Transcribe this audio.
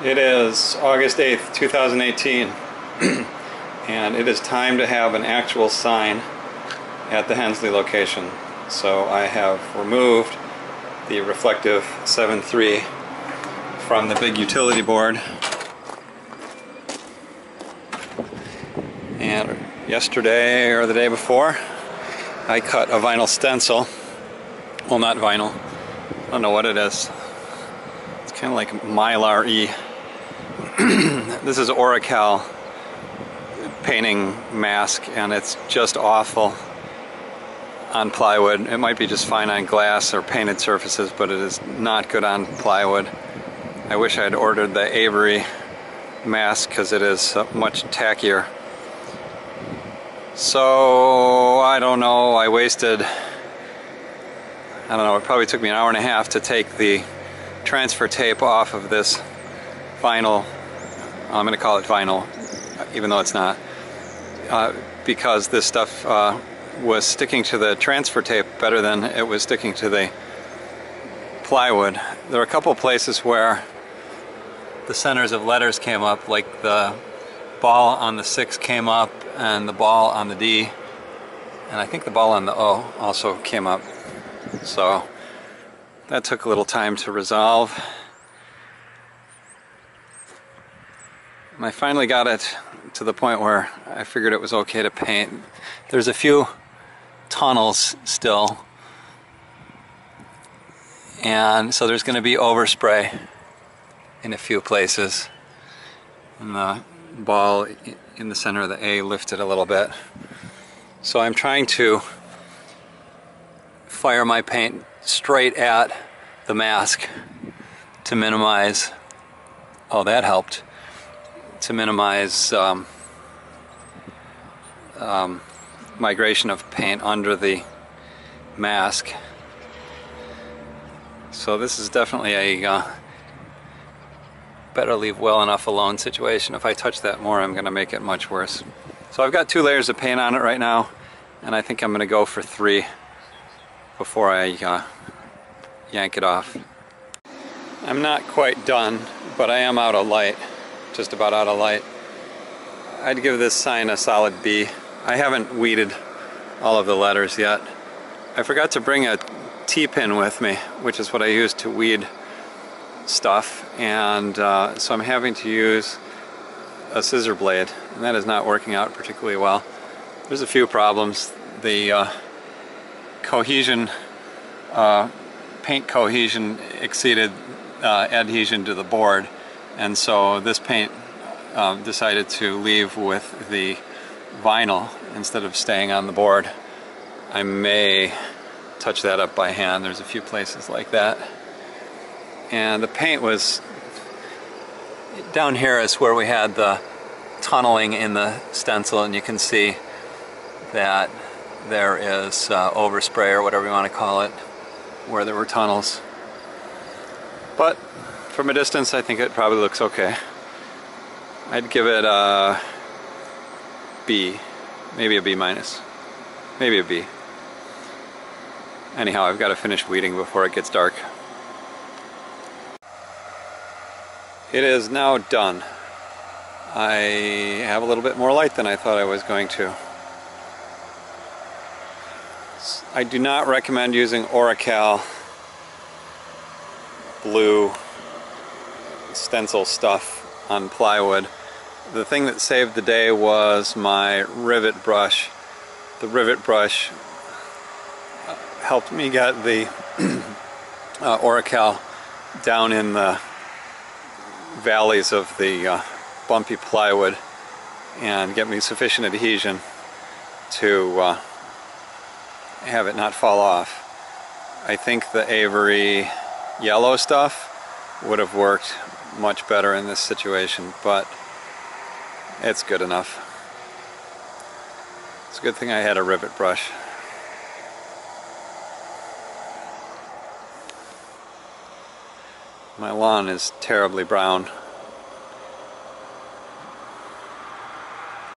It is August 8th, 2018, and it is time to have an actual sign at the Hensley location. So I have removed the reflective 7.3 from the big utility board, and yesterday or the day before I cut a vinyl stencil. Well, not vinyl, I don't know what it is. It's kind of like Mylar-y. This is Oracal painting mask, and it's just awful on plywood. It might be just fine on glass or painted surfaces, but it is not good on plywood. I wish I had ordered the Avery mask because it is much tackier. So I don't know, I wasted, I don't know, it probably took me an hour and a half to take the transfer tape off of this vinyl. I'm going to call it vinyl, even though it's not, because this stuff was sticking to the transfer tape better than it was sticking to the plywood. There are a couple places where the centers of letters came up, like the ball on the 6 came up and the ball on the D, and I think the ball on the O also came up. So that took a little time to resolve. And I finally got it to the point where I figured it was okay to paint. There's a few tunnels still, and so there's going to be overspray in a few places. And the ball in the center of the A lifted a little bit. So I'm trying to fire my paint straight at the mask to minimize, oh, that helped, to minimize migration of paint under the mask. So this is definitely a better leave well enough alone situation. If I touch that more, I'm going to make it much worse. So I've got 2 layers of paint on it right now, and I think I'm going to go for 3 before I yank it off. I'm not quite done, but I am out of light, just about out of light. I'd give this sign a solid B. I haven't weeded all of the letters yet. I forgot to bring a T-pin with me, which is what I use to weed stuff, and so I'm having to use a scissor blade, and that is not working out particularly well. There's a few problems. The cohesion, paint cohesion exceeded adhesion to the board, and so this paint decided to leave with the vinyl instead of staying on the board. I may touch that up by hand. There's a few places like that. And the paint was down here is where we had the tunneling in the stencil, and you can see that there is overspray, or whatever you want to call it, where there were tunnels. But from a distance I think it probably looks okay. I'd give it a B, maybe a B minus, maybe a B. Anyhow, I've got to finish weeding before it gets dark. It is now done. I have a little bit more light than I thought I was going to. I do not recommend using Oracal blue stencil stuff on plywood. The thing that saved the day was my rivet brush. The rivet brush helped me get the Oracal down in the valleys of the bumpy plywood and get me sufficient adhesion to have it not fall off. I think the Avery yellow stuff would have worked much better in this situation, but it's good enough. It's a good thing I had a rivet brush. My lawn is terribly brown.